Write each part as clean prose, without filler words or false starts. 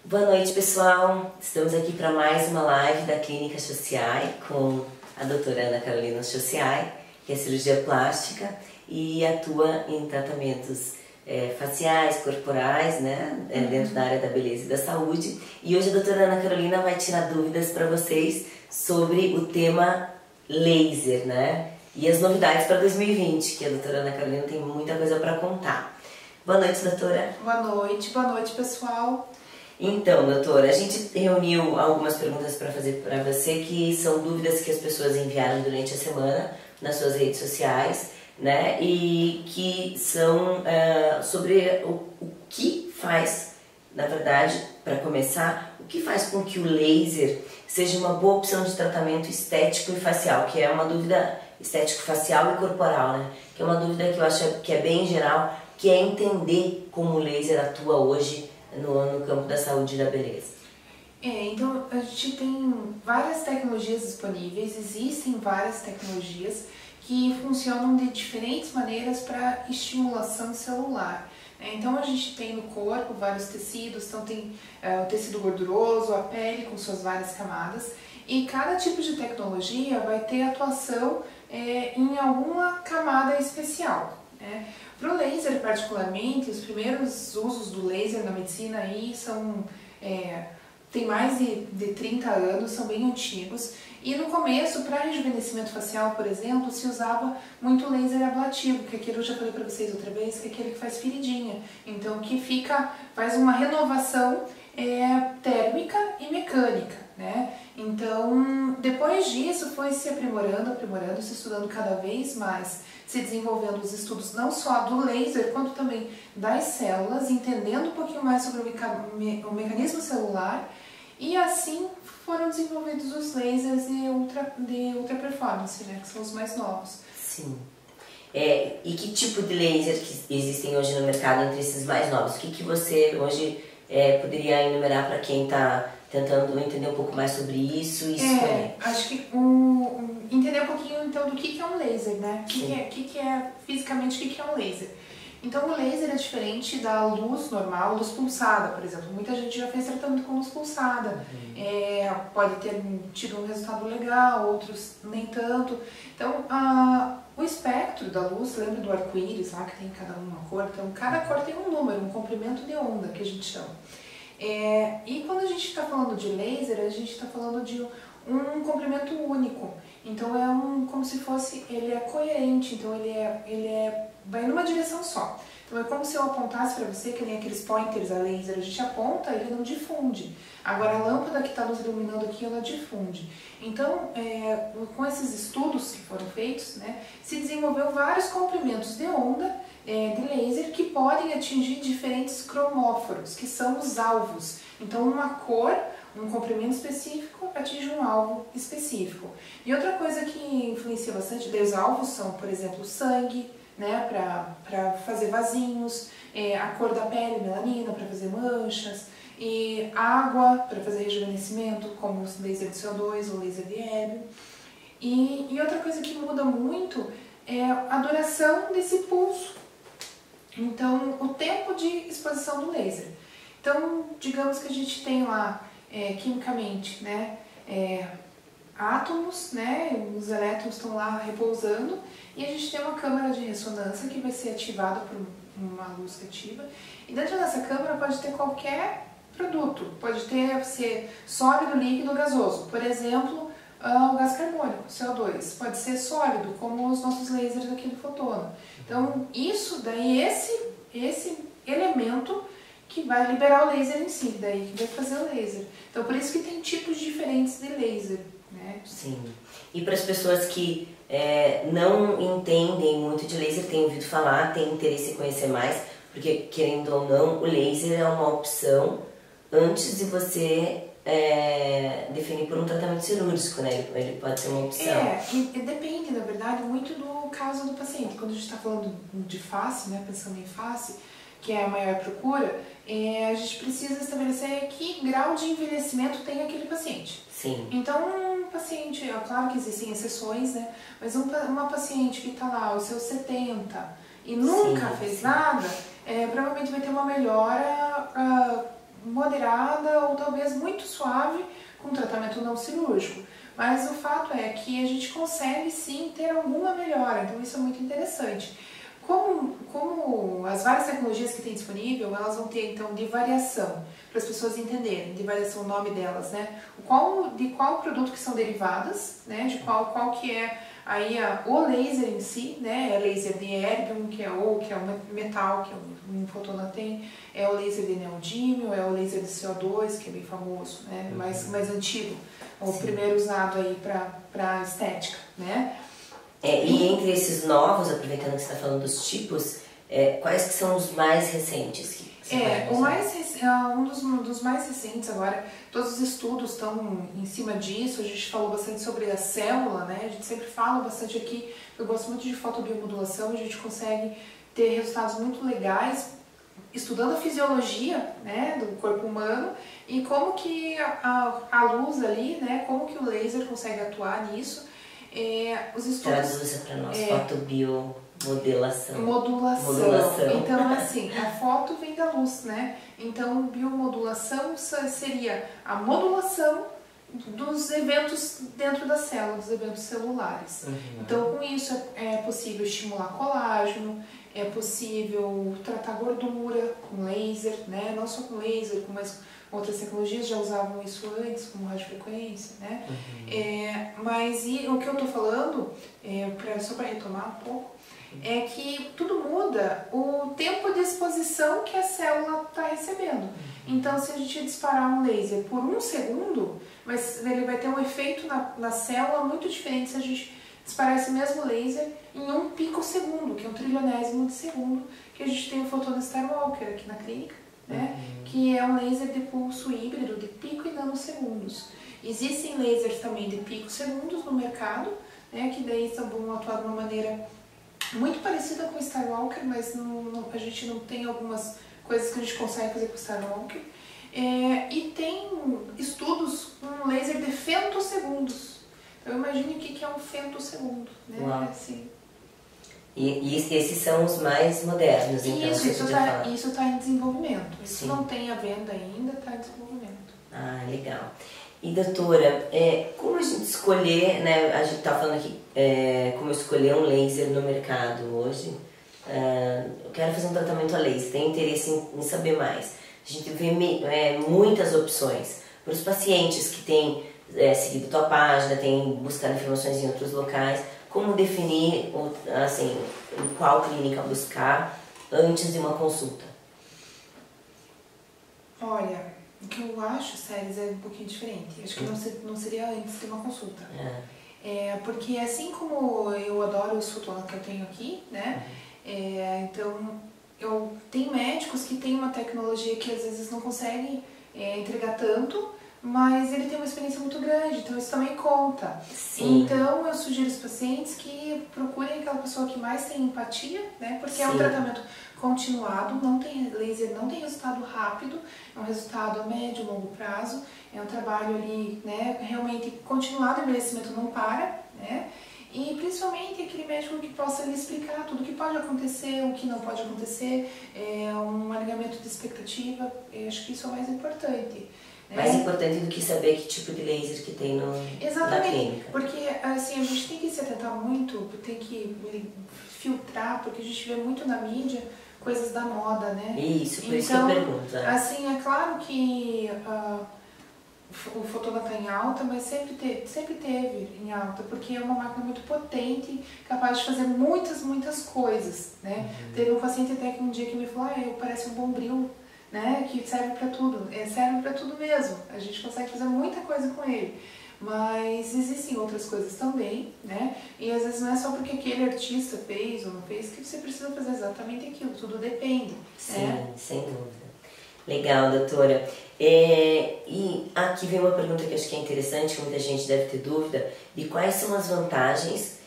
Boa noite, pessoal. Estamos aqui para mais uma live da Clínica Chociai com a doutora Ana Carolina Chociai, que é cirurgia plástica e atua em tratamentos faciais, corporais, né, dentro da área da beleza e da saúde. E hoje a doutora Ana Carolina vai tirar dúvidas para vocês sobre o tema laser, né, e as novidades para 2020, que a doutora Ana Carolina tem muita coisa para contar. Boa noite, doutora. Boa noite, pessoal. Então, doutora, a gente reuniu algumas perguntas para fazer para você, que são dúvidas que as pessoas enviaram durante a semana nas suas redes sociais, né? E que são sobre o que faz, na verdade, para começar, o que faz com que o laser seja uma boa opção de tratamento estético e facial, que é uma dúvida estético facial e corporal, né? Que é uma dúvida que eu acho que é bem geral, que é entender como o laser atua hoje no campo da saúde e da beleza. Então a gente tem várias tecnologias disponíveis, existem várias tecnologias que funcionam de diferentes maneiras para estimulação celular. Então a gente tem no corpo vários tecidos, então tem o tecido gorduroso, a pele com suas várias camadas, e cada tipo de tecnologia vai ter atuação em alguma camada especial, né? Para o laser, particularmente, os primeiros usos do laser na medicina aí são, tem mais de 30 anos, são bem antigos. E no começo, para rejuvenescimento facial, por exemplo, se usava muito laser ablativo, que é aquilo eu já falei para vocês outra vez, que é aquele que faz feridinha. Então, que faz uma renovação térmica e mecânica, né? Então, depois disso, foi se aprimorando, se estudando cada vez mais, se desenvolvendo os estudos não só do laser, quanto também das células, entendendo um pouquinho mais sobre o mecanismo celular, e assim foram desenvolvidos os lasers de ultra performance, né, que são os mais novos. Sim. E que tipo de laser que existem hoje no mercado entre esses mais novos? O que você hoje poderia enumerar para quem está tentando entender um pouco mais sobre isso e escolher? Acho que entender um pouquinho então do que é um laser, né? Fisicamente o que é um laser. Então o laser é diferente da luz normal, luz pulsada, por exemplo. Muita gente já fez tratamento com luz pulsada. Pode ter tido um resultado legal, outros nem tanto. Então o espectro da luz, lembra do arco-íris lá que tem cada uma cor? Então cada cor tem um número, um comprimento de onda que a gente chama. E quando a gente está falando de laser, a gente está falando de um comprimento único. Então como se fosse, ele é coerente, então vai numa direção só. Então é como se eu apontasse para você, que nem aqueles pointers a laser, a gente aponta, ele não difunde. Agora a lâmpada que está nos iluminando aqui, ela difunde. Então, com esses estudos que foram feitos, né, se desenvolveu vários comprimentos de onda de laser que podem atingir diferentes cromóforos, que são os alvos. Então uma cor, um comprimento específico atinge um alvo específico. E outra coisa que influencia bastante, os alvos são, por exemplo, o sangue, né, para fazer vasinhos, a cor da pele, melanina, para fazer manchas, e água para fazer rejuvenescimento, como o laser de CO2 ou laser de hélio. E outra coisa que muda muito é a duração desse pulso. Então, o tempo de exposição do laser. Então, digamos que a gente tem lá, quimicamente, né, átomos, né, os elétrons estão lá repousando, e a gente tem uma câmara de ressonância que vai ser ativada por uma luz que ativa. E dentro dessa câmara pode ter qualquer produto, pode ser sólido, líquido ou gasoso. Por exemplo, o gás carbônico, CO2, pode ser sólido, como os nossos lasers aqui do fotono. Então, isso daí, esse elemento que vai liberar o laser em si, daí que vai fazer o laser. Então, por isso que tem tipos diferentes de laser, né? Sim. E para as pessoas que não entendem muito de laser, têm ouvido falar, têm interesse em conhecer mais, porque, querendo ou não, o laser é uma opção antes de você definir por um tratamento cirúrgico, né? Ele pode ser uma opção. E depende, na verdade, muito do caso do paciente. Quando a gente está falando de face, né, pensando em face, que é a maior procura, a gente precisa estabelecer que grau de envelhecimento tem aquele paciente. Sim. Então, um paciente, claro que existem exceções, né, mas uma paciente que está lá aos seus 70 e nunca fez nada, provavelmente vai ter uma melhora moderada ou talvez muito suave com tratamento não cirúrgico. Mas o fato é que a gente consegue sim ter alguma melhora, então isso é muito interessante. Como as várias tecnologias que tem disponível, elas vão ter então de variação, para as pessoas entenderem, de variação o nome delas, né? De qual produto que são derivadas, né? De qual que é aí o laser em si, né? É laser de erbium, que é o metal, que um fotona tem, é o laser de neodímio, é o laser de CO2, que é bem famoso, né? Mais antigo, o primeiro usado aí para estética, né? E entre esses novos, aproveitando que você está falando dos tipos, quais que são os mais recentes? Um dos mais recentes agora, todos os estudos estão em cima disso, a gente falou bastante sobre a célula, né? A gente sempre fala bastante aqui, eu gosto muito de fotobiomodulação, a gente consegue ter resultados muito legais estudando a fisiologia, né, do corpo humano e como que a luz ali, né, como que o laser consegue atuar nisso. Os estudos... Traduza para nós, fotobiomodulação. Modulação. Então, assim, a foto vem da luz, né? Então, biomodulação seria a modulação dos eventos dentro da célula, dos eventos celulares. Então, com isso é possível estimular colágeno, é possível tratar gordura com laser, né? Não só com laser, mas outras tecnologias já usavam isso antes, como radiofrequência, né? Mas o que eu estou falando, só para retomar um pouco, é que tudo muda o tempo de exposição que a célula está recebendo. Então, se a gente disparar um laser por 1 segundo, ele vai ter um efeito na célula muito diferente se a gente disparar esse mesmo laser em 1 picosegundo, que é um trilionésimo de segundo, que a gente tem o fotona Skywalker aqui na clínica, né? Que é um laser de pulso híbrido de pico e nanosegundos. Existem lasers também de picosegundos no mercado, né? Que daí vão atuar de uma maneira muito parecida com o Skywalker, mas a gente não tem algumas coisas que a gente consegue fazer com o Skywalker. E tem estudos com laser de femtosegundos. Então imagine o que é um femtosegundo, né? Assim. E esses são os mais modernos, então? Isso está em desenvolvimento. Isso não tem a venda ainda, está em desenvolvimento. Ah, legal. E doutora, como a gente escolher, né? A gente está falando aqui como escolher um laser no mercado hoje. Eu quero fazer um tratamento a laser, tenho interesse em saber mais. A gente vê muitas opções para os pacientes que têm seguido tua página, têm buscado informações em outros locais. Como definir, assim, em qual clínica buscar antes de uma consulta? Olha, o que eu acho, Séries, é um pouquinho diferente. Acho que não seria antes de uma consulta. Porque assim como eu adoro os fotonas que eu tenho aqui, né? Então, eu tenho médicos que têm uma tecnologia que às vezes não conseguem entregar tanto, mas ele tem uma experiência muito grande, então isso também conta. Sim. Então eu sugiro aos pacientes que procurem aquela pessoa que mais tem empatia, né? Porque é um tratamento continuado, laser não tem resultado rápido, é um resultado a médio e longo prazo, é um trabalho ali, né, realmente continuado, o envelhecimento não para, né? E principalmente aquele médico que possa lhe explicar tudo o que pode acontecer, o que não pode acontecer, um alinhamento de expectativa, eu acho que isso é o mais importante. Mais importante do que saber que tipo de laser que tem na clínica. Porque assim, a gente tem que se atentar muito, tem que filtrar, porque a gente vê muito na mídia coisas da moda, né? Isso, por isso que eu pergunto. Assim, é claro que o fotona está em alta, mas sempre teve em alta, porque é uma máquina muito potente, capaz de fazer muitas coisas, né? Teve um paciente até que um dia que me falou, parece um bombril, né, que serve para tudo, serve para tudo mesmo, a gente consegue fazer muita coisa com ele, mas existem outras coisas também, né, e às vezes não é só porque aquele artista fez ou não fez que você precisa fazer exatamente aquilo, tudo depende. Sim, sem dúvida. Legal, doutora. E aqui vem uma pergunta que eu acho que é interessante, que muita gente deve ter dúvida, de quais são as vantagens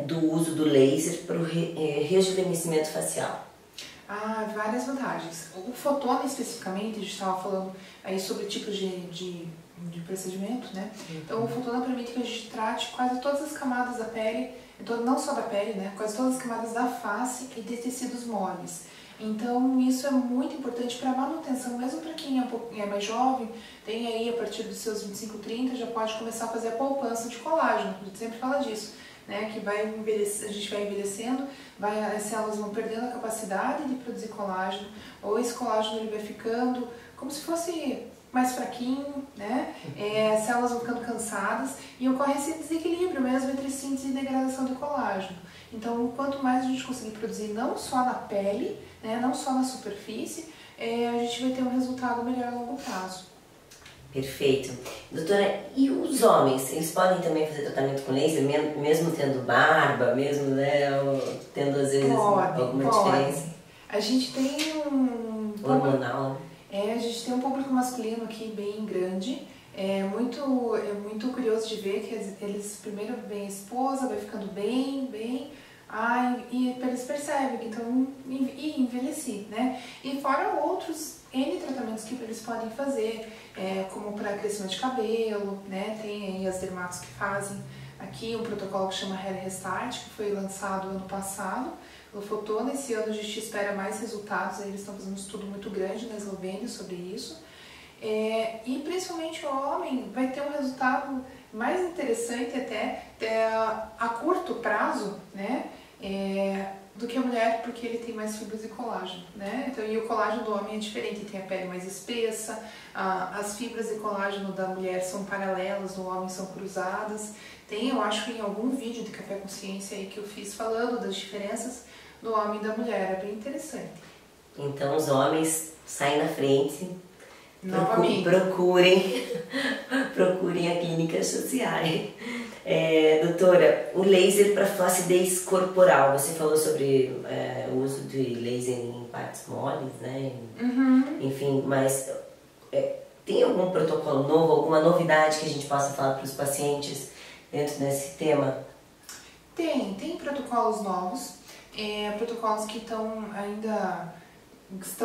do uso do laser para o rejuvenescimento facial. Várias vantagens. O fotona especificamente, a gente estava falando aí sobre tipos de procedimento, né? Então o fotona permite que a gente trate quase todas as camadas da pele, então, não só da pele, né? Quase todas as camadas da face e de tecidos moles. Então isso é muito importante para a manutenção, mesmo para quem é mais jovem, tem aí a partir dos seus 25, 30, já pode começar a fazer a poupança de colágeno, a gente sempre fala disso, né? Que vai envelhecer, a gente vai envelhecendo, as células vão perdendo a capacidade de produzir colágeno, ou esse colágeno ele vai ficando como se fosse mais fraquinho, né? As células vão ficando cansadas e ocorre esse desequilíbrio mesmo entre síntese e degradação de colágeno. Então, quanto mais a gente conseguir produzir não só na pele, né, não só na superfície, a gente vai ter um resultado melhor a longo prazo. Perfeito. Doutora, e os homens, eles podem também fazer tratamento com laser, mesmo tendo barba, mesmo, né, tendo às vezes alguma diferença? A gente tem hormonal, a gente tem um público masculino aqui bem grande. É muito curioso de ver que eles primeiro veem a esposa, vai ficando bem, e eles percebem que então envelheci, né? E fora outros N tratamentos que eles podem fazer, como para crescimento de cabelo, né? Tem aí as dermatos que fazem aqui um protocolo que chama Hair Restart, que foi lançado ano passado pelo Fotona. Esse ano a gente espera mais resultados, aí eles estão fazendo um estudo muito grande na Eslovênia sobre isso. E principalmente o homem vai ter um resultado mais interessante até a curto prazo, né? Do que a mulher, porque ele tem mais fibras de colágeno, né? Então, e o colágeno do homem é diferente, tem a pele mais espessa, as fibras de colágeno da mulher são paralelas, do homem são cruzadas. Tem, eu acho que em algum vídeo de Café Consciência aí que eu fiz falando das diferenças do homem e da mulher, é bem interessante. Então os homens saem na frente. Novamente. Procurem a clínica sociais. Doutora, o laser para flacidez corporal, você falou sobre o uso de laser em partes moles, né? Uhum. Enfim, mas tem algum protocolo novo, alguma novidade que a gente possa falar para os pacientes dentro desse tema? Tem protocolos novos, protocolos que estão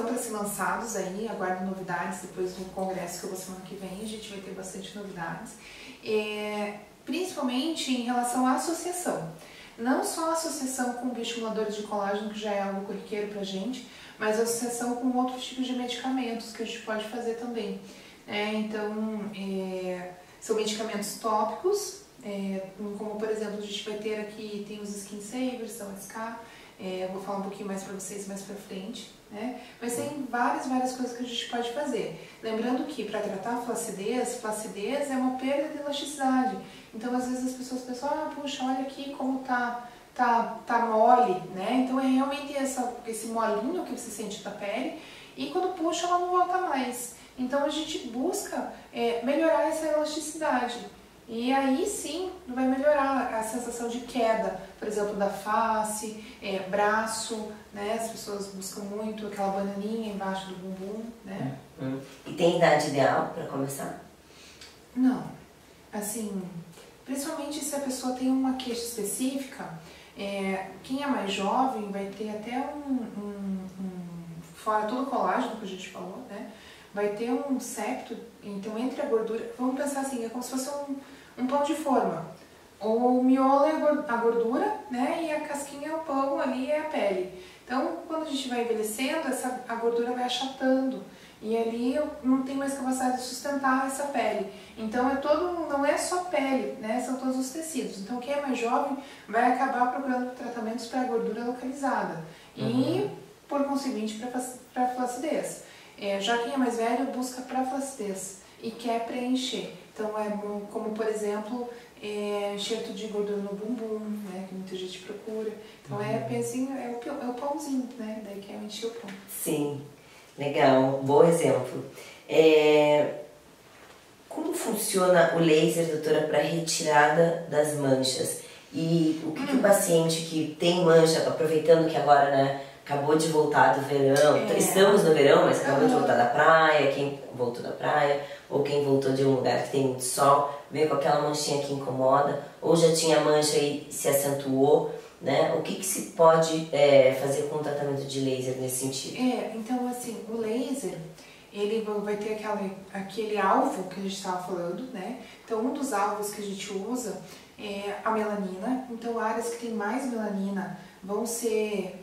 para ser lançados aí, aguardo novidades depois do congresso que eu vou semana que vem, a gente vai ter bastante novidades, principalmente em relação à associação. Não só a associação com bioestimuladores de colágeno, que já é algo corriqueiro pra gente, mas a associação com outros tipos de medicamentos que a gente pode fazer também. Então, são medicamentos tópicos, como por exemplo, a gente vai ter aqui, tem os Skin Savers, da USK, eu vou falar um pouquinho mais para vocês mais pra frente, né? Mas tem várias coisas que a gente pode fazer. Lembrando que para tratar a flacidez é uma perda de elasticidade. Então às vezes as pessoas pensam, puxa, olha aqui como tá mole, né? Então é realmente esse molinho que você sente da pele e quando puxa ela não volta mais. Então a gente busca melhorar essa elasticidade. E aí sim vai melhorar a sensação de queda, por exemplo, da face, braço, né? As pessoas buscam muito aquela bananinha embaixo do bumbum, né? E tem idade ideal para começar? Não. Assim, principalmente se a pessoa tem uma queixa específica, quem é mais jovem vai ter até fora todo o colágeno que a gente falou, né? Vai ter um septo, então entre a gordura, vamos pensar assim, é como se fosse um pão de forma. O miolo é a gordura, né? E a casquinha é o pão, ali é a pele. Então, quando a gente vai envelhecendo, a gordura vai achatando. E ali não tem mais capacidade de sustentar essa pele. Então, não é só pele, né? São todos os tecidos. Então, quem é mais jovem vai acabar procurando tratamentos para a gordura localizada. E, por conseguinte, para a flacidez. Já quem é mais velho busca para flacidez e quer preencher. Então, como por exemplo, enxerto de gordura no bumbum, né, que muita gente procura. Então, é o pãozinho, né, daí quer encher o pão. Sim, legal, bom exemplo. Como funciona o laser, doutora, para retirada das manchas? E o que o paciente que tem mancha, aproveitando que agora, né, acabou de voltar do verão, estamos no verão, mas acabou de voltar da praia, quem voltou da praia, ou quem voltou de um lugar que tem muito sol, veio com aquela manchinha que incomoda, ou já tinha mancha e se acentuou, né? O que se pode fazer com o tratamento de laser nesse sentido? Então assim, o laser, ele vai ter aquele alvo que a gente estava falando, né? Então um dos alvos que a gente usa é a melanina, então áreas que tem mais melanina vão ser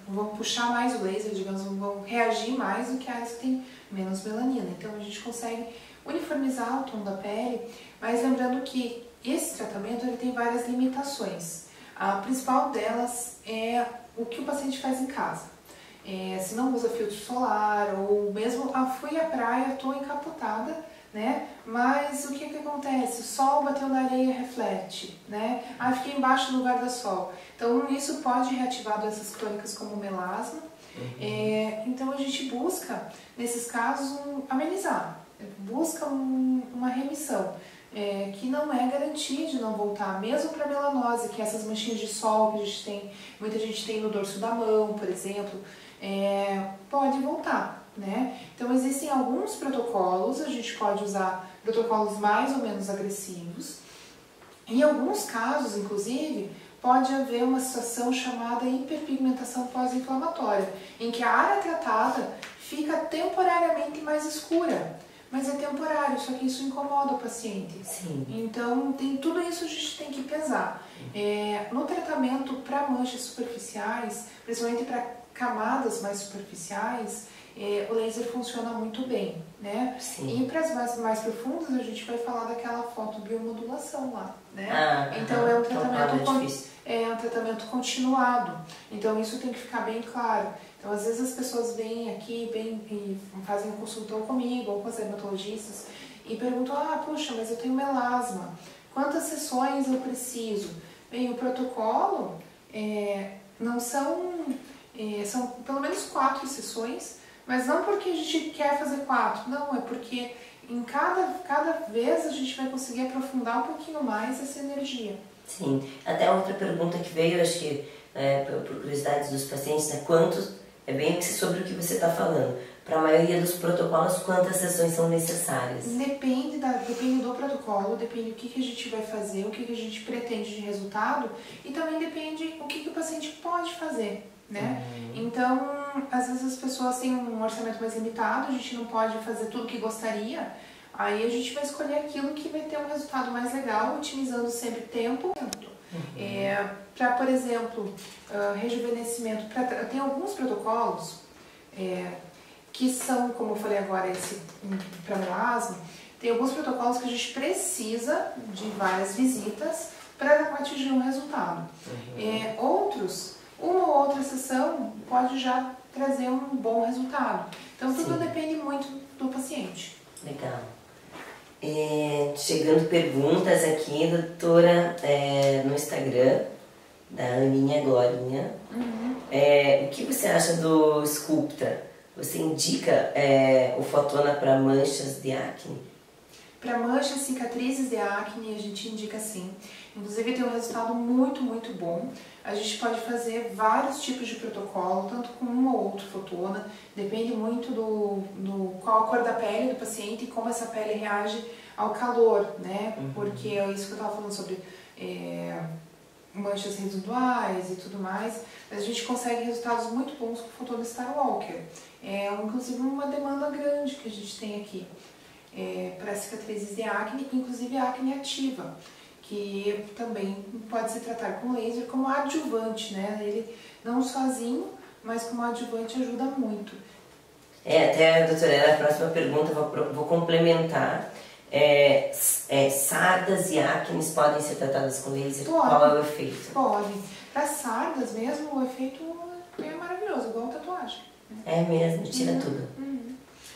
vão puxar mais o laser, digamos, vão reagir mais do que áreas que têm menos melanina. Então a gente consegue uniformizar o tom da pele, mas lembrando que esse tratamento ele tem várias limitações. A principal delas é o que o paciente faz em casa. Se não usa filtro solar, ou mesmo fui à praia, estou encapotada, né? Mas o que acontece? O sol bateu na areia, reflete, né? Fiquei embaixo do guarda-sol. Então isso pode reativar doenças crônicas como melasma. Então a gente busca, nesses casos, amenizar, busca uma remissão. Que não é garantia de não voltar, mesmo para melanose, que é essas manchinhas de sol que a gente tem, muita gente tem no dorso da mão, por exemplo, pode voltar, né? Então existem alguns protocolos, a gente pode usar protocolos mais ou menos agressivos. Em alguns casos, inclusive, pode haver uma situação chamada hiperpigmentação pós-inflamatória, em que a área tratada fica temporariamente mais escura. Mas é temporário, só que isso incomoda o paciente. Sim. Então, tudo isso a gente tem que pesar. No tratamento para manchas superficiais, principalmente para camadas mais superficiais, o laser funciona muito bem, né? Sim. E para as mais profundas, a gente vai falar daquela fotobiomodulação lá, né? Então, é um tratamento continuado. Então, isso tem que ficar bem claro. Então, às vezes as pessoas vêm aqui e fazem consulta ou comigo ou com os dermatologistas e perguntam, puxa, mas eu tenho melasma, quantas sessões eu preciso? Bem, o protocolo não são pelo menos 4 sessões, mas não porque a gente quer fazer 4, não, é porque em cada vez a gente vai conseguir aprofundar um pouquinho mais essa energia. Sim, até outra pergunta que veio, acho que por curiosidades dos pacientes, né, quantos, é bem sobre o que você está falando, para a maioria dos protocolos, quantas sessões são necessárias? Depende do protocolo, depende do que a gente vai fazer, o que a gente pretende de resultado e também depende o que o paciente pode fazer, né? Então, às vezes as pessoas têm um orçamento mais limitado, a gente não pode fazer tudo o que gostaria, aí a gente vai escolher aquilo que vai ter um resultado mais legal, otimizando sempre tempo. Para, por exemplo, rejuvenescimento, tem alguns protocolos que são, como eu falei agora, para melasma, tem alguns protocolos que a gente precisa de várias visitas para atingir um resultado. Outros, uma ou outra sessão pode já trazer um bom resultado. Então tudo depende muito do paciente. Legal. Chegando perguntas aqui, doutora, no Instagram, da Aninha Glorinha. O que você acha do Sculptra? Você indica o Fotona para manchas de acne? Para manchas, cicatrizes de acne, a gente indica sim. Inclusive tem um resultado muito, muito bom. A gente pode fazer vários tipos de protocolo, tanto com um ou outro fotona. Depende muito do qual a cor da pele do paciente e como essa pele reage ao calor, né? Porque é isso que eu estava falando sobre manchas residuais e tudo mais. Mas a gente consegue resultados muito bons com o fotona Starwalker. Inclusive uma demanda grande que a gente tem aqui. Para cicatrizes de acne, inclusive acne ativa, que também pode se tratar com laser como adjuvante, né? Ele não sozinho, mas como adjuvante ajuda muito. Até, doutora, a próxima pergunta vou complementar. Sardas e acnes podem ser tratadas com laser? Pode. Qual é o efeito? Pode. Para sardas mesmo, o efeito é maravilhoso, igual tatuagem. É mesmo, tira tudo.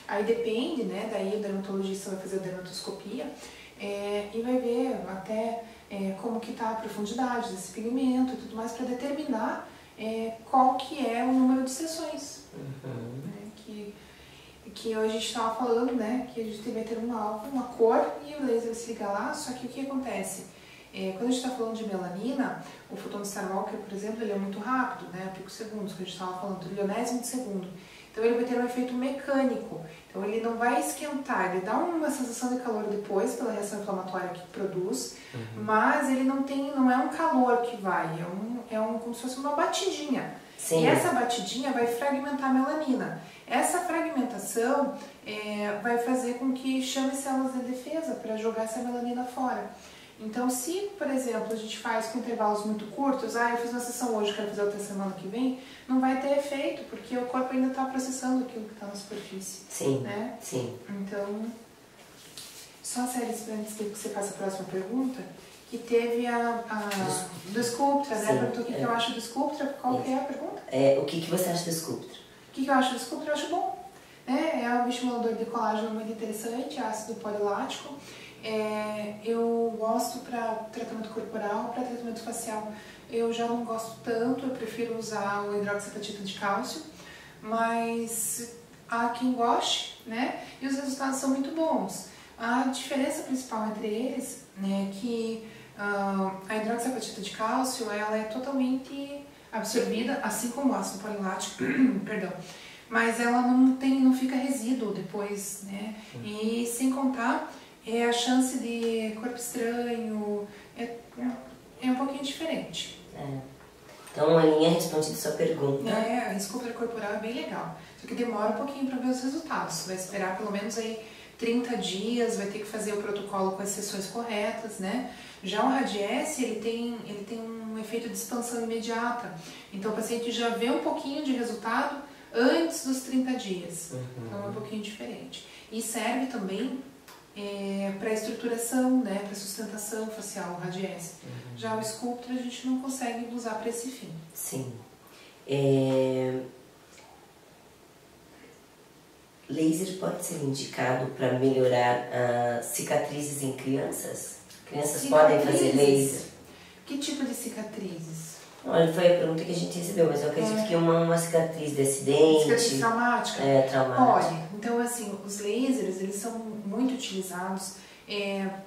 Aí depende, né? Daí o dermatologista vai fazer a dermatoscopia e vai ver até como que está a profundidade desse pigmento e tudo mais para determinar qual que é o número de sessões. Né, que hoje a gente estava falando, né? Que a gente vai ter um alvo, uma cor e o laser vai se ligar lá, só que o que acontece? Quando a gente está falando de melanina, o fotona Starwalker, por exemplo, ele é muito rápido, né? Picosegundos, que a gente estava falando, trilionésimo de segundo. Então ele vai ter um efeito mecânico, então ele não vai esquentar, ele dá uma sensação de calor depois pela reação inflamatória que produz, mas ele não é um calor que vai, como se fosse uma batidinha. Sim. E essa batidinha vai fragmentar a melanina. Essa fragmentação vai fazer com que chame células de defesa para jogar essa melanina fora. Então, se, por exemplo, a gente faz com intervalos muito curtos, eu fiz uma sessão hoje, quero fazer outra semana que vem, não vai ter efeito, porque o corpo ainda está processando aquilo que está na superfície. Sim, né? sim. Então, só séries para antes que você faça a próxima pergunta, que teve do Sculptra, né? Perguntou o que eu acho do Sculptra, qual que é a pergunta? O que você acha do Sculptra? O que eu acho do Sculptra? Eu acho bom. É um estimulador de colágeno muito interessante, ácido polilático. Eu gosto para tratamento corporal, para tratamento facial. Eu já não gosto tanto, eu prefiro usar o hidroxiapatita de cálcio, mas há quem goste, né? E os resultados são muito bons. A diferença principal entre eles, né, é que a hidroxiapatita de cálcio ela é totalmente absorvida, assim como o ácido polilático, perdão. Mas ela não fica resíduo depois, né? E sem contar a chance de corpo estranho é um pouquinho diferente. Então a linha responde a sua pergunta. A escultura corporal é bem legal, só que demora um pouquinho para ver os resultados. Vai esperar pelo menos aí 30 dias, vai ter que fazer o protocolo com as sessões corretas, né? Já o Radiesse, ele tem um efeito de expansão imediata. Então o paciente já vê um pouquinho de resultado antes dos 30 dias. Então é um pouquinho diferente. E serve também para estruturação, né, para sustentação facial, o Radiesse. Já o Sculptra a gente não consegue usar para esse fim. Sim. Laser pode ser indicado para melhorar cicatrizes em crianças? Crianças podem fazer laser? Que tipo de cicatrizes? Olha, foi a pergunta que a gente recebeu, mas eu acredito que uma cicatriz de acidente... Cicatriz traumática? Traumática. Pode. Então, assim, os lasers, eles são muito utilizados.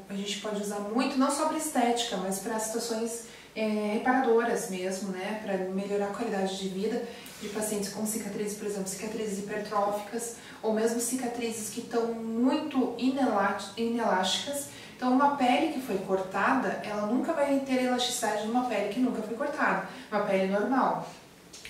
A gente pode usar muito, não só para estética, mas para situações reparadoras mesmo, né? Para melhorar a qualidade de vida de pacientes com cicatrizes, por exemplo, cicatrizes hipertróficas, ou mesmo cicatrizes que estão muito inelásticas. Então, uma pele que foi cortada, ela nunca vai ter a elasticidade de uma pele que nunca foi cortada, uma pele normal.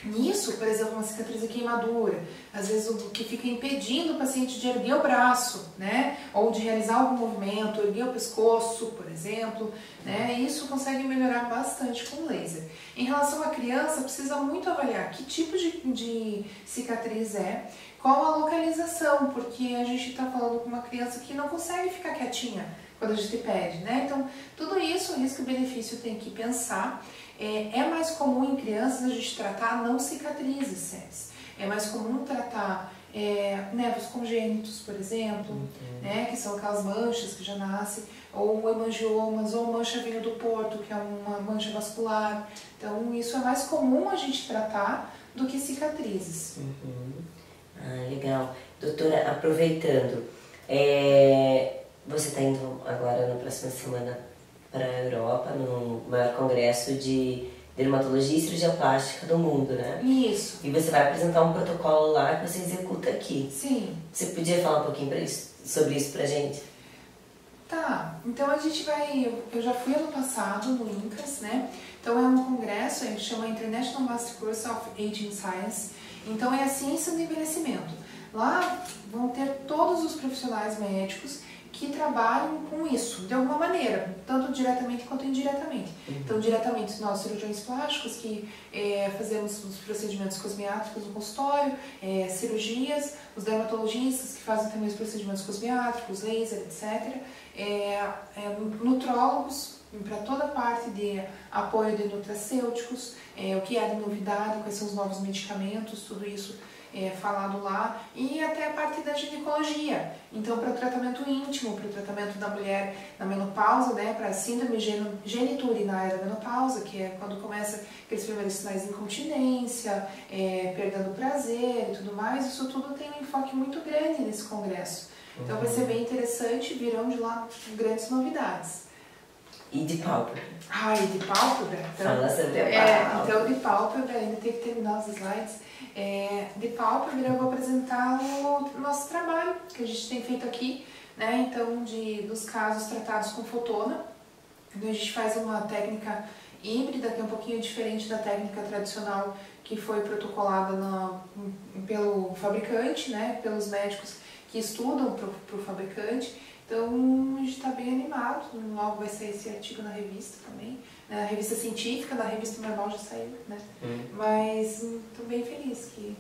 Nisso, por exemplo, uma cicatriz de queimadura, às vezes o que fica impedindo o paciente de erguer o braço, né? Ou de realizar algum movimento, erguer o pescoço, por exemplo, né? Isso consegue melhorar bastante com laser. Em relação à criança, precisa muito avaliar que tipo de cicatriz qual a localização, porque a gente está falando com uma criança que não consegue ficar quietinha quando a gente pede, né? Então, tudo isso, risco e benefício, tem que pensar. É mais comum em crianças a gente tratar não cicatrizes sérias. É mais comum tratar nevos congênitos, por exemplo, né? Que são aquelas manchas que já nascem, ou hemangiomas, ou mancha vinho do Porto, que é uma mancha vascular. Então, isso é mais comum a gente tratar do que cicatrizes. Legal. Doutora, aproveitando, você está indo agora na próxima semana para a Europa, no maior congresso de dermatologia e cirurgia plástica do mundo, né? Isso. E você vai apresentar um protocolo lá que você executa aqui. Sim. Você podia falar um pouquinho sobre isso pra gente? Tá, então a gente vai... Eu já fui ano passado no INCAS, né? Então é um congresso, ele chama International Master Course of Aging Science. Então é a ciência do envelhecimento. Lá vão ter todos os profissionais médicos que trabalham com isso, de alguma maneira, tanto diretamente quanto indiretamente. Então, diretamente, nós, cirurgiões plásticos, que fazemos os procedimentos cosmiátricos no consultório, cirurgias, os dermatologistas, que fazem também os procedimentos cosmiátricos, laser, etc. Nutrólogos, para toda a parte de apoio de nutracêuticos, o que é de novidade, quais são os novos medicamentos, tudo isso falado lá, e até a parte da ginecologia. Então, para o tratamento íntimo, para o tratamento da mulher na menopausa, né, para a síndrome geniturinária da menopausa, que é quando começa aqueles primeiros sinais de incontinência, perdendo prazer e tudo mais, isso tudo tem um enfoque muito grande nesse congresso. Então, vai ser bem interessante, virão de lá grandes novidades. E de pálpebra? E de pálpebra? Então, fala sobre a pálpebra. Então, de pálpebra, ainda tem que terminar os slides. De pálpebra, eu vou apresentar o nosso trabalho que a gente tem feito aqui, né? Então, dos casos tratados com fotona. Então, a gente faz uma técnica híbrida, que é um pouquinho diferente da técnica tradicional que foi protocolada pelo fabricante, né? Pelos médicos que estudam para o fabricante. Então a gente está bem animado, logo vai sair esse artigo na revista também, na revista científica, na revista normal já saiu, né? Mas estou bem feliz que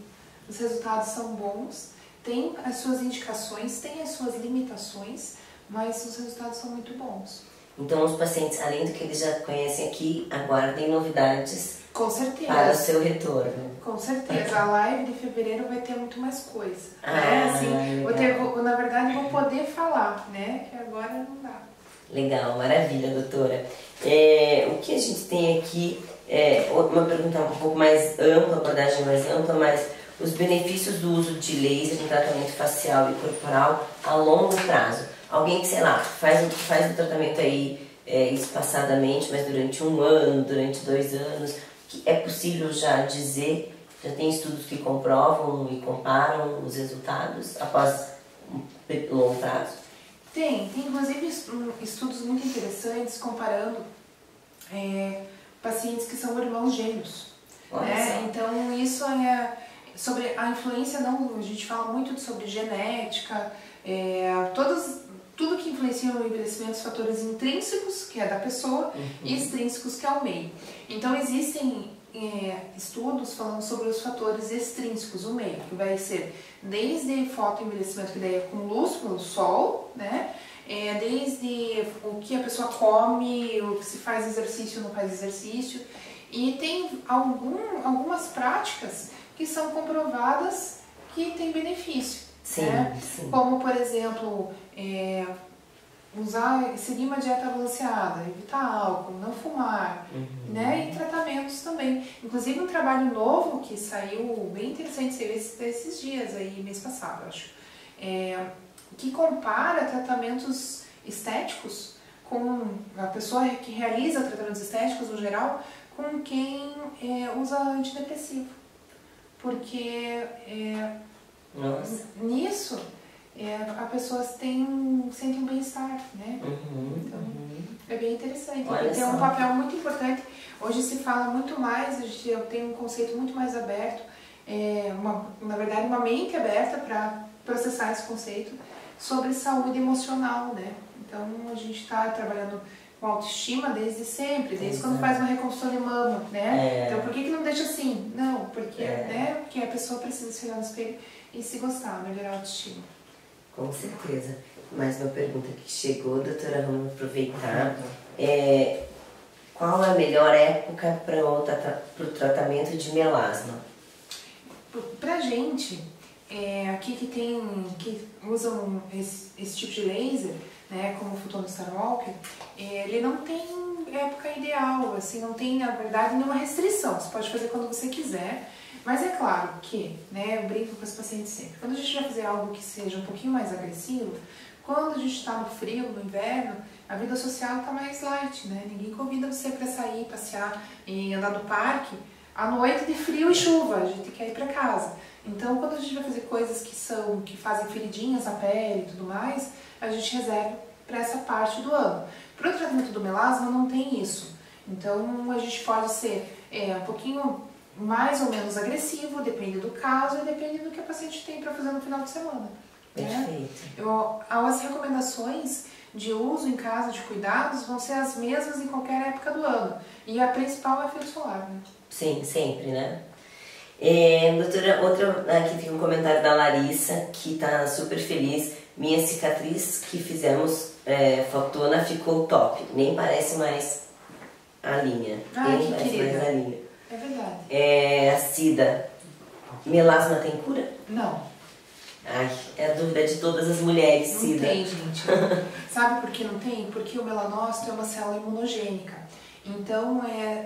os resultados são bons, tem as suas indicações, tem as suas limitações, mas os resultados são muito bons. Então os pacientes, além do que eles já conhecem aqui, aguardem novidades. Com certeza. Para o seu retorno. Com certeza. A live de fevereiro vai ter muito mais coisa. Né? Assim, na verdade, vou poder falar, né? Que agora não dá. Legal, maravilha, doutora. O que a gente tem aqui é uma pergunta um pouco mais ampla, abordagem mais ampla, mas os benefícios do uso de laser no tratamento facial e corporal a longo prazo. Alguém que, sei lá, faz o tratamento aí espaçadamente, mas durante 1 ano, durante 2 anos, que é possível já dizer, já tem estudos que comprovam e comparam os resultados após um longo prazo? Tem inclusive estudos muito interessantes comparando pacientes que são irmãos gêmeos. Né? Então isso é sobre a influência, a gente fala muito sobre genética, tudo que influencia no envelhecimento, os fatores intrínsecos, que é da pessoa, e extrínsecos, que é o meio. Então existem estudos falando sobre os fatores extrínsecos, o meio, que vai ser desde fotoenvelhecimento, que daí é com luz, com o sol, né? Desde o que a pessoa come, o que se faz exercício ou não faz exercício. E tem algumas práticas que são comprovadas que têm benefício. Sim, né? sim. Como, por exemplo, seguir uma dieta balanceada, evitar álcool, não fumar, né? E tratamentos também. Inclusive um trabalho novo que saiu, bem interessante, saiu esses dias aí, mês passado, acho, que compara tratamentos estéticos com a pessoa que realiza tratamentos estéticos no geral com quem usa antidepressivo. Porque nisso a pessoa sente um bem-estar, né? Então é bem interessante. Ele tem um papel muito importante. Hoje se fala muito mais, eu tenho um conceito muito mais aberto, na verdade uma mente aberta para processar esse conceito sobre saúde emocional, né? Então a gente está trabalhando com autoestima desde sempre, desde quando faz uma reconstrução de mama, né? Então por que não deixa assim? Não, porque, né? Porque a pessoa precisa se olhar no espelho e se gostar, melhorar a autoestima. Com certeza. Mais uma pergunta que chegou, doutora, vamos aproveitar. Qual a melhor época para o tratamento de melasma? Pra gente, aqui que usam esse tipo de laser, né, como o Photon Starwalker, ele não tem época ideal, assim, não tem, na verdade, nenhuma restrição. Você pode fazer quando você quiser, mas é claro que, né, eu brinco com os pacientes sempre, quando a gente vai fazer algo que seja um pouquinho mais agressivo, quando a gente está no frio, no inverno, a vida social está mais light, né? Ninguém convida você para sair, passear e andar no parque à noite de frio e chuva, a gente quer ir para casa. Então, quando a gente vai fazer coisas que fazem feridinhas na pele e tudo mais, a gente reserva para essa parte do ano. Para o tratamento do melasma não tem isso. Então, a gente pode ser um pouquinho mais ou menos agressivo, depende do caso e depende do que a paciente tem para fazer no final de semana. Perfeito. Né? As recomendações de uso em casa de cuidados vão ser as mesmas em qualquer época do ano. E a principal é filtro solar, né? Sim, sempre, né? Doutora, aqui tem um comentário da Larissa, que está super feliz. Minha cicatriz que fizemos fotona ficou top, nem parece mais a linha. Nem parece mais a linha. É verdade. A Cida, melasma tem cura? Não. Ai, é a dúvida de todas as mulheres, Cida. Não tem, gente. Sabe por que não tem? Porque o melanócito é uma célula imunogênica. Então,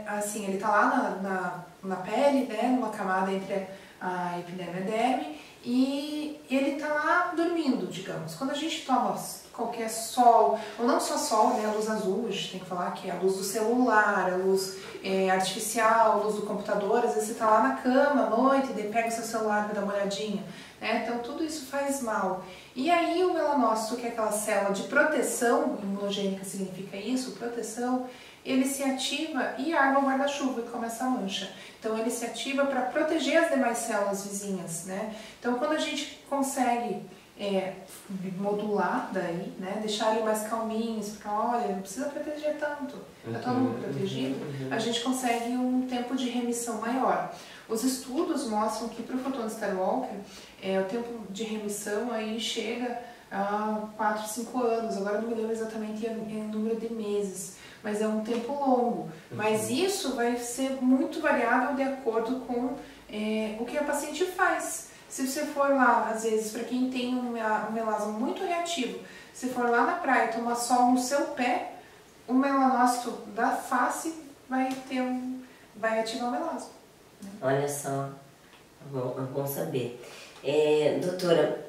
assim, ele está lá na pele, né, numa camada entre a epiderme e a derme, e ele está lá dormindo, digamos. Quando a gente toma qualquer sol, ou não só sol, né, a luz azul, a gente tem que falar que é a luz do celular, a luz artificial, a luz do computador, às vezes você está lá na cama à noite, daí pega o seu celular para dar uma olhadinha, né, então tudo isso faz mal. E aí o melanócito, que é aquela célula de proteção, imunogênica significa isso, proteção, ele se ativa e arma o guarda-chuva e começa a mancha. Então ele se ativa para proteger as demais células vizinhas, né? Então quando a gente consegue modular daí, né? Deixar ele mais calminho, explicar, olha, não precisa proteger tanto, tá todo mundo protegido, a gente consegue um tempo de remissão maior. Os estudos mostram que para o Photon Skywalker, o tempo de remissão aí chega a 4, 5 anos, agora não me lembro exatamente em número de meses, mas é um tempo longo. Mas isso vai ser muito variável de acordo com o que a paciente faz. Se você for lá, às vezes, para quem tem um melasma muito reativo, se for lá na praia tomar sol no seu pé, o melanócito da face vai ativar o melasma. Né? Olha só, bom saber. Doutora,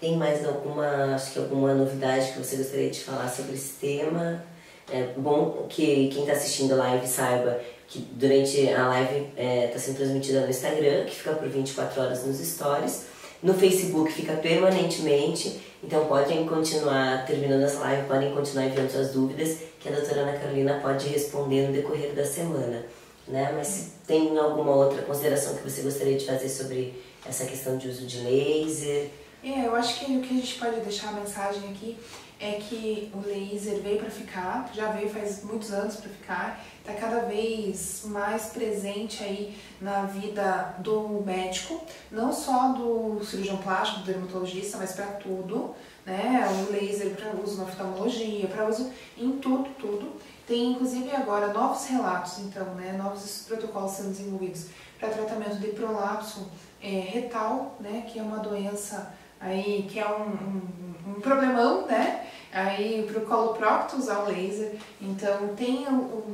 tem mais alguma novidade que você gostaria de falar sobre esse tema? É bom que quem está assistindo a live saiba que durante a live está sendo transmitida no Instagram, que fica por 24 horas nos stories. No Facebook fica permanentemente, então podem continuar terminando essa live, podem continuar enviando suas dúvidas, que a doutora Ana Carolina pode responder no decorrer da semana. Né? Mas tem alguma outra consideração que você gostaria de fazer sobre essa questão de uso de laser? Eu acho que o que a gente pode deixar a mensagem aqui é que o laser veio para ficar, já veio faz muitos anos para ficar, está cada vez mais presente aí na vida do médico, não só do cirurgião plástico, do dermatologista, mas para tudo, né? O laser para uso na oftalmologia, para uso em tudo. Tem inclusive agora novos relatos, então, né? Novos protocolos sendo desenvolvidos para tratamento de prolapso retal, né? Que é uma doença aí que é um problemão, né? Aí pro coloprocto usar o laser. Então tem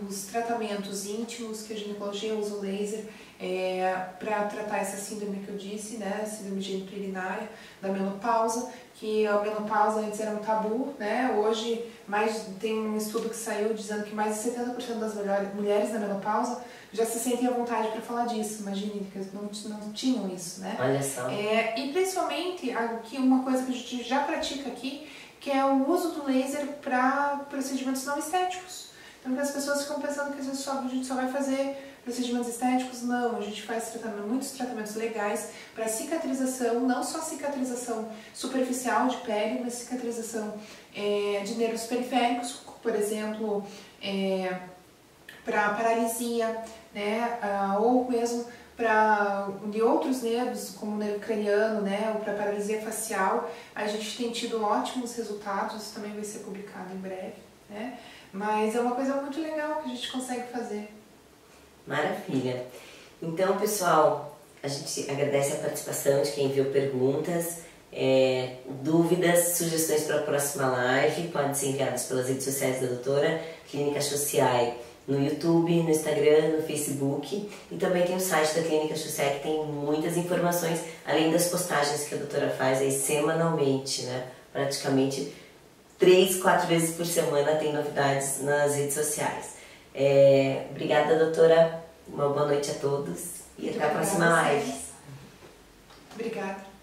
os tratamentos íntimos que a ginecologia usa o laser para tratar essa síndrome que eu disse, né? Síndrome geniturinária da menopausa, que a menopausa antes era um tabu, né? Hoje tem um estudo que saiu dizendo que mais de 70% das mulheres na menopausa já se sentem à vontade para falar disso. Imagine que não tinham isso, né? Olha só. E principalmente uma coisa que a gente já pratica aqui, que é o uso do laser para procedimentos não estéticos. Então as pessoas ficam pensando que às vezes a gente só vai fazer procedimentos estéticos. Não, a gente faz muitos tratamentos legais para cicatrização, não só cicatrização superficial de pele, mas cicatrização de nervos periféricos, por exemplo, para paralisia, né? Ou mesmo de outros nervos, como o nervo craniano, né? Ou para paralisia facial. A gente tem tido ótimos resultados, isso também vai ser publicado em breve, né? Mas é uma coisa muito legal que a gente consegue fazer. Maravilha! Então, pessoal, a gente agradece a participação de quem enviou perguntas, dúvidas, sugestões para a próxima live, podem ser enviadas pelas redes sociais da doutora, Clínica Chauciai, no YouTube, no Instagram, no Facebook, e também tem o site da Clínica Chauciai que tem muitas informações, além das postagens que a doutora faz aí semanalmente, né? Praticamente 3, 4 vezes por semana tem novidades nas redes sociais. Obrigada, doutora. Uma boa noite a todos e até a próxima live. Obrigada.